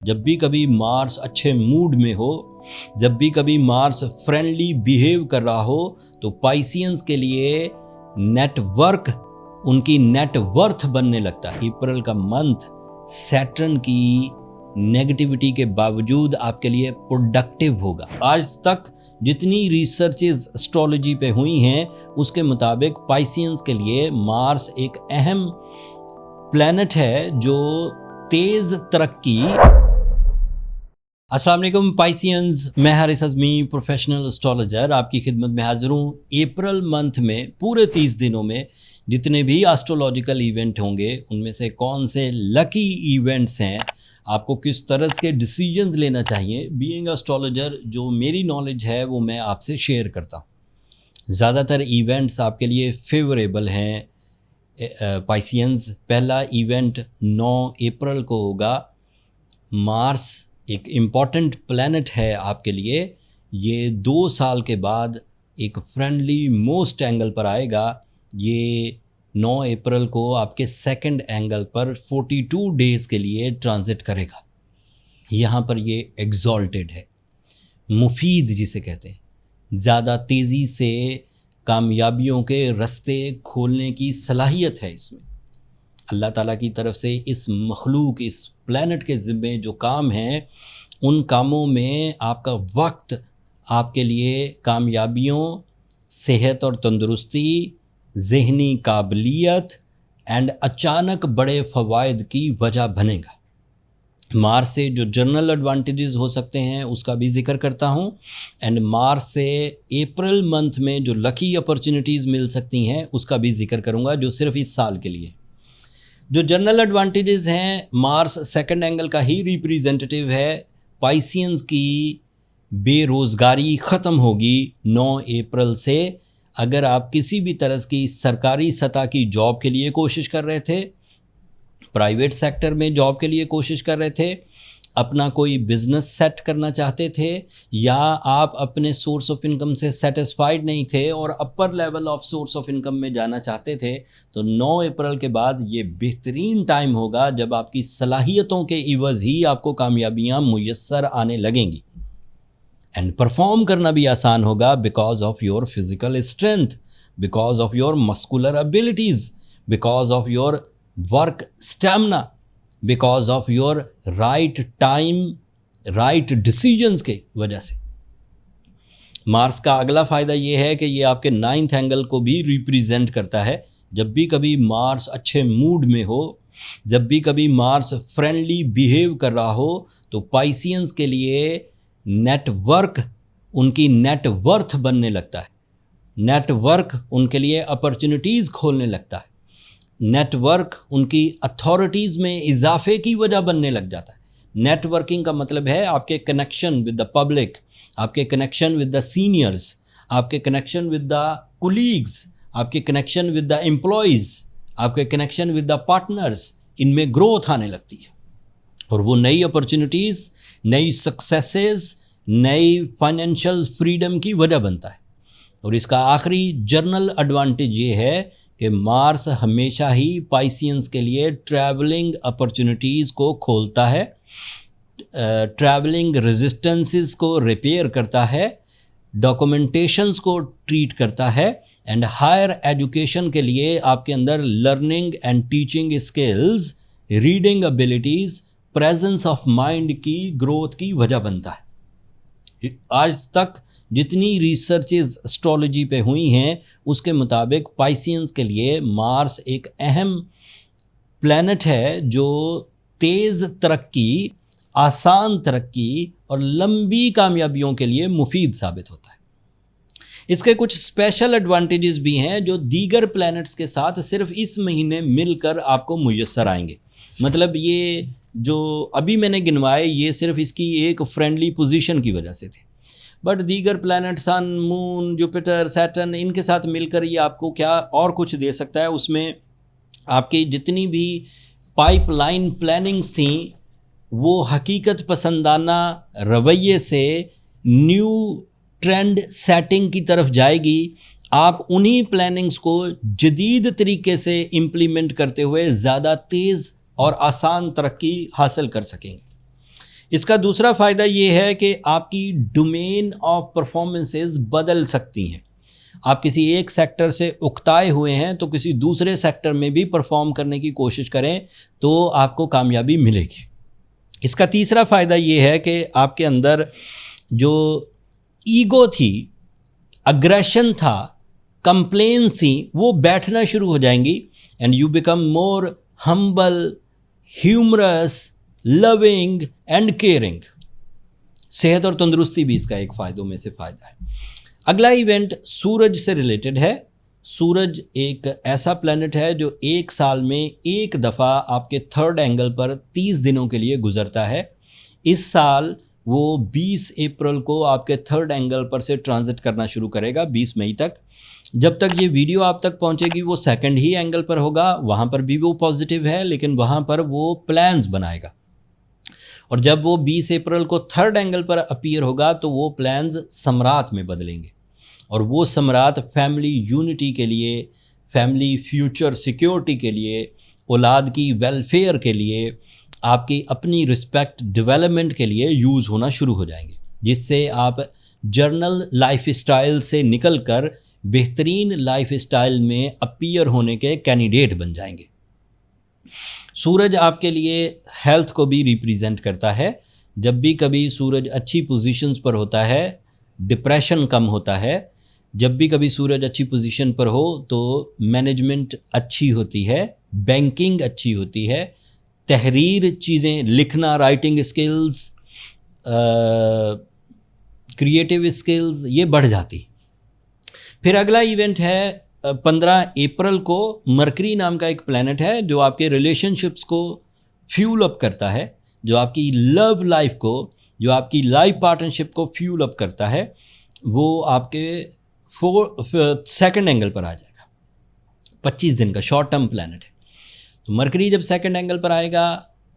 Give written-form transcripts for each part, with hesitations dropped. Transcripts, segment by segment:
جب بھی کبھی مارس اچھے موڈ میں ہو، جب بھی کبھی مارس فرینڈلی بیہیو کر رہا ہو تو پائسینز کے لیے نیٹ ورک ان کی نیٹ ورتھ بننے لگتا ہے۔ اپریل کا منتھ سیٹرن کی نیگیٹیوٹی کے باوجود آپ کے لیے پروڈکٹیو ہوگا۔ آج تک جتنی ریسرچز اسٹرالوجی پہ ہوئی ہیں اس کے مطابق پائسینز کے لیے مارس ایک اہم پلانٹ ہے جو تیز ترقی۔ السلام علیکم پائسینز، میں حارث اعظمی پروفیشنل اسٹرالوجر آپ کی خدمت میں حاضر ہوں۔ اپریل منتھ میں پورے 30 دنوں میں جتنے بھی اسٹرولوجیکل ایونٹ ہوں گے ان میں سے کون سے لکی ایونٹس ہیں، آپ کو کس طرح کے ڈیسیجنز لینا چاہیے، بینگ اسٹرولوجر جو میری نالج ہے وہ میں آپ سے شیئر کرتا ہوں۔ زیادہ تر ایونٹس آپ کے لیے فیوریبل ہیں پائسینز۔ پہلا ایونٹ 9 اپریل کو ہوگا۔ مارس ایک امپورٹنٹ پلانٹ ہے آپ کے لیے، یہ 2 سال کے بعد ایک فرینڈلی موسٹ اینگل پر آئے گا۔ یہ 9 اپریل کو آپ کے سیکنڈ اینگل پر 42 ڈیز کے لیے ٹرانزٹ کرے گا۔ یہاں پر یہ ایگزالٹڈ ہے، مفید جسے کہتے ہیں، زیادہ تیزی سے کامیابیوں کے رستے کھولنے کی صلاحیت ہے اس میں۔ اللہ تعالیٰ کی طرف سے اس مخلوق، اس پلانٹ کے ذمے جو کام ہیں ان کاموں میں آپ کا وقت آپ کے لیے کامیابیوں، صحت اور تندرستی، ذہنی قابلیت اینڈ اچانک بڑے فوائد کی وجہ بنے گا۔ مارس سے جو جنرل ایڈوانٹیجز ہو سکتے ہیں اس کا بھی ذکر کرتا ہوں، اینڈ مارس سے اپریل منتھ میں جو لکی اپرچونیٹیز مل سکتی ہیں اس کا بھی ذکر کروں گا، جو صرف اس سال کے لیے۔ جو جنرل ایڈوانٹیجز ہیں، مارس سیکنڈ اینگل کا ہی ریپریزنٹیٹیو ہے۔ پائسینز کی بے روزگاری ختم ہوگی 9 اپریل سے۔ اگر آپ کسی بھی طرح کی سرکاری سطح کی جاب کے لیے کوشش کر رہے تھے، پرائیویٹ سیکٹر میں جاب کے لیے کوشش کر رہے تھے، اپنا کوئی بزنس سیٹ کرنا چاہتے تھے، یا آپ اپنے سورس آف انکم سے سیٹسفائیڈ نہیں تھے اور upper level of source of income میں جانا چاہتے تھے، تو 9 اپریل کے بعد یہ بہترین ٹائم ہوگا جب آپ کی صلاحیتوں کے عوض ہی آپ کو کامیابیاں میسر آنے لگیں گی، اینڈ پرفارم کرنا بھی آسان ہوگا because of your physical strength, because of your muscular abilities, because of your work stamina, because of your right time right decisions کے وجہ سے۔ مارس کا اگلا فائدہ یہ ہے کہ یہ آپ کے 9th اینگل کو بھی ریپریزنٹ کرتا ہے۔ جب بھی کبھی مارس اچھے موڈ میں ہو، جب بھی کبھی مارس فرینڈلی بیہیو کر رہا ہو تو پائسینز کے لیے نیٹ ورک ان کی نیٹ ورتھ بننے لگتا ہے۔ نیٹ ورک ان کے لیے اپرچونیٹیز کھولنے لگتا ہے۔ نیٹ ورک ان کی اتھارٹیز میں اضافے کی وجہ بننے لگ جاتا ہے۔ نیٹ ورکنگ کا مطلب ہے آپ کے کنیکشن ود دا پبلک، آپ کے کنیکشن ود دا سینئرز، آپ کے کنیکشن ود دا کولیگز، آپ کے کنیکشن ود دا امپلائیز، آپ کے کنیکشن ود دا پارٹنرز، ان میں گروتھ آنے لگتی ہے، اور وہ نئی اپرچونیٹیز، نئی سکسیسز، نئی فائنینشیل فریڈم کی وجہ بنتا ہے۔ اور اس کا آخری جنرل ایڈوانٹیج یہ ہے کہ مارس ہمیشہ ہی پائسینز کے لیے ٹریولنگ اپرچونیٹیز کو کھولتا ہے، ٹریولنگ ریزسٹنسز کو ریپیئر کرتا ہے، ڈاکومنٹیشنز کو ٹریٹ کرتا ہے، اینڈ ہائر ایجوکیشن کے لیے آپ کے اندر learning and teaching skills, reading abilities, presence of mind کی گروتھ کی وجہ بنتا ہے۔ آج تک جتنی ریسرچز اسٹرالوجی پہ ہوئی ہیں اس کے مطابق پائسینز کے لیے مارس ایک اہم پلانٹ ہے جو تیز ترقی، آسان ترقی اور لمبی کامیابیوں کے لیے مفید ثابت ہوتا ہے۔ اس کے کچھ اسپیشل ایڈوانٹیجز بھی ہیں جو دیگر پلانٹس کے ساتھ صرف اس مہینے مل کر آپ کو میسر آئیں گے۔ مطلب یہ جو ابھی میں نے گنوائے یہ صرف اس کی ایک فرینڈلی پوزیشن کی وجہ سے تھے، بٹ دیگر پلانٹ سن، مون، جوپیٹر، سیٹرن، ان کے ساتھ مل کر یہ آپ کو کیا اور کچھ دے سکتا ہے۔ اس میں آپ کی جتنی بھی پائپ لائن پلاننگز تھیں وہ حقیقت پسندانہ رویے سے نیو ٹرینڈ سیٹنگ کی طرف جائے گی۔ آپ انہی پلاننگز کو جدید طریقے سے امپلیمنٹ کرتے ہوئے زیادہ تیز اور آسان ترقی حاصل کر سکیں گے۔ اس کا دوسرا فائدہ یہ ہے کہ آپ کی ڈومین آف پرفارمنسز بدل سکتی ہیں. آپ کسی ایک سیکٹر سے اکتائے ہوئے ہیں تو کسی دوسرے سیکٹر میں بھی پرفارم کرنے کی کوشش کریں تو آپ کو کامیابی ملے گی. اس کا تیسرا فائدہ یہ ہے کہ آپ کے اندر جو ایگو تھی، اگریشن تھا، کمپلینس تھیں، وہ بیٹھنا شروع ہو جائیں گی. And you become more humble, humorous, loving and caring. صحت اور تندرستی بھی اس کا ایک فائدوں میں سے فائدہ ہے. اگلا ایونٹ سورج سے ریلیٹڈ ہے. سورج ایک ایسا پلانٹ ہے جو ایک سال میں ایک دفعہ آپ کے تھرڈ اینگل پر 30 دنوں کے لیے گزرتا ہے. اس سال وہ 20 اپریل کو آپ کے تھرڈ اینگل پر سے ٹرانزٹ کرنا شروع کرے گا 20 مئی تک. جب تک یہ ویڈیو آپ تک پہنچے گی وہ سیکنڈ ہی اینگل پر ہوگا. وہاں پر بھی وہ پازیٹیو ہے لیکن وہاں پر وہ پلانز بنائے گا. اور جب وہ 20 اپریل کو تھرڈ اینگل پر اپیئر ہوگا تو وہ پلانز ثمرات میں بدلیں گے. اور وہ ثمرات فیملی یونٹی کے لیے، فیملی فیوچر سیکیورٹی کے لیے، اولاد کی ویلفیئر کے لیے، آپ کی اپنی رسپیکٹ ڈیولپمنٹ کے لیے یوز ہونا شروع ہو جائیں گے، جس سے آپ جرنل لائف اسٹائل سے نکل کر بہترین لائف اسٹائل میں اپیئر ہونے کے کینڈیڈیٹ بن جائیں گے. سورج آپ کے لیے ہیلتھ کو بھی ریپریزنٹ کرتا ہے. جب بھی کبھی سورج اچھی پوزیشنز پر ہوتا ہے ڈپریشن کم ہوتا ہے. جب بھی کبھی سورج اچھی پوزیشن پر ہو تو مینجمنٹ اچھی ہوتی ہے، بینکنگ اچھی ہوتی ہے، تحریر، چیزیں لکھنا، رائٹنگ اسکلز، کریٹیو اسکلز یہ بڑھ جاتی. پھر اگلا ایونٹ ہے 15 اپریل کو. مرکری نام کا ایک پلانٹ ہے جو آپ کے ریلیشن شپس کو فیول اپ کرتا ہے، جو آپ کی لو لائف کو، جو آپ کی لائف پارٹنرشپ کو فیول اپ کرتا ہے. وہ آپ کے سیکنڈ اینگل پر آ جائے گا. 25 دن کا شارٹ ٹرم پلانٹ ہے. تو مرکری جب سیکنڈ اینگل پر آئے گا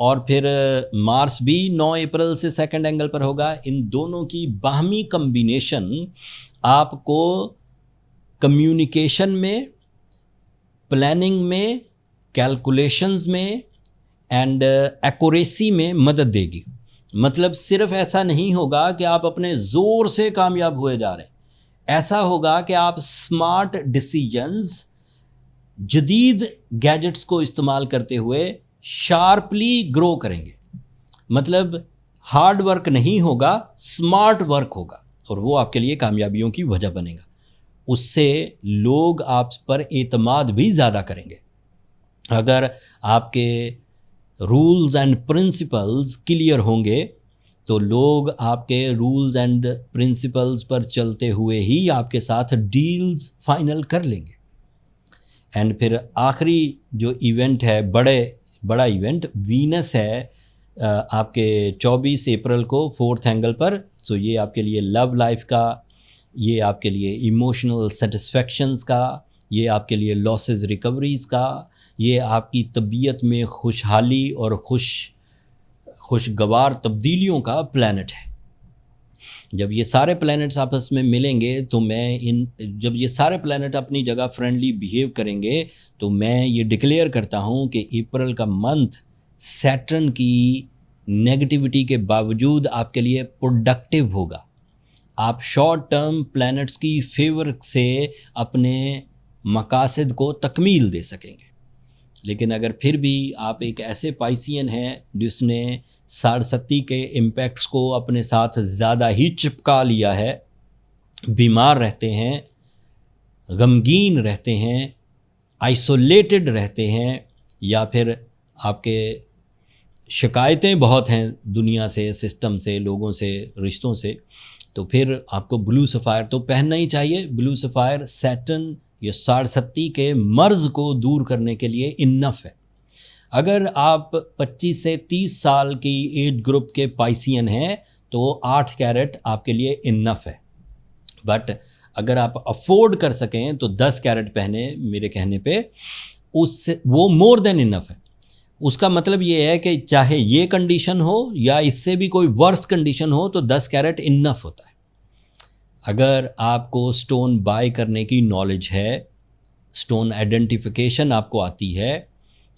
اور پھر مارس بھی 9 اپریل سے سیکنڈ اینگل پر ہوگا. ان دونوں کی باہمی کمبینیشن آپ کو کمیونیکیشن میں، پلاننگ میں، کیلکولیشنز میں اینڈ ایکوریسی میں مدد دے گی. مطلب صرف ایسا نہیں ہوگا کہ آپ اپنے زور سے کامیاب ہوئے جا رہے ہیں، ایسا ہوگا کہ آپ سمارٹ ڈیسیجنز، جدید گیجٹس کو استعمال کرتے ہوئے شارپلی گرو کریں گے. مطلب ہارڈ ورک نہیں ہوگا، سمارٹ ورک ہوگا اور وہ آپ کے لیے کامیابیوں کی وجہ بنے گا. اس سے لوگ آپ پر اعتماد بھی زیادہ کریں گے. اگر آپ کے رولز اینڈ پرنسپلز کلیئر ہوں گے تو لوگ آپ کے رولز اینڈ پرنسپلز پر چلتے ہوئے ہی آپ کے ساتھ ڈیلز فائنل کر لیں گے. اینڈ پھر آخری جو ایونٹ ہے، بڑا ایونٹ وینس ہے آپ کے 24 اپریل کو 4تھ اینگل پر. سو یہ آپ کے لیے لو لائف کا، یہ آپ کے لیے ایموشنل سیٹسفیکشنز کا، یہ آپ کے لیے لاسز ریکوریز کا، یہ آپ کی طبیعت میں خوشحالی اور خوشگوار تبدیلیوں کا پلانٹ ہے. جب یہ سارے پلانٹس آپس میں ملیں گے تو جب یہ سارے پلانٹ اپنی جگہ فرینڈلی بیہیو کریں گے تو میں یہ ڈکلیئر کرتا ہوں کہ اپریل کا منتھ سیٹرن کی نیگیٹیوٹی کے باوجود آپ کے لیے پروڈکٹیو ہوگا. آپ شارٹ ٹرم پلانٹس کی فیور سے اپنے مقاصد کو تکمیل دے سکیں گے. لیکن اگر پھر بھی آپ ایک ایسے پائسین ہیں جس نے ساڑھستی کے امپیکٹس کو اپنے ساتھ زیادہ ہی چپکا لیا ہے، بیمار رہتے ہیں، غمگین رہتے ہیں، آئسولیٹڈ رہتے ہیں، یا پھر آپ کے شکایتیں بہت ہیں دنیا سے، سسٹم سے، لوگوں سے، رشتوں سے، تو پھر آپ کو بلو سفائر تو پہننا ہی چاہیے. بلو سفائر سیٹرن یہ 67 کے مرض کو دور کرنے کے لیے انف ہے. اگر آپ 25 سے 30 سال کی ایج گروپ کے پائسین ہیں تو 8 کیرٹ آپ کے لیے انف ہے. بٹ اگر آپ افورڈ کر سکیں تو 10 کیرٹ پہنے میرے کہنے پہ، اس سے وہ مور دین انف ہے. اس کا مطلب یہ ہے کہ چاہے یہ کنڈیشن ہو یا اس سے بھی کوئی ورس کنڈیشن ہو تو 10 کیرٹ انف ہوتا ہے. اگر آپ کو سٹون بائی کرنے کی نالج ہے، سٹون آئیڈینٹیفیکیشن آپ کو آتی ہے،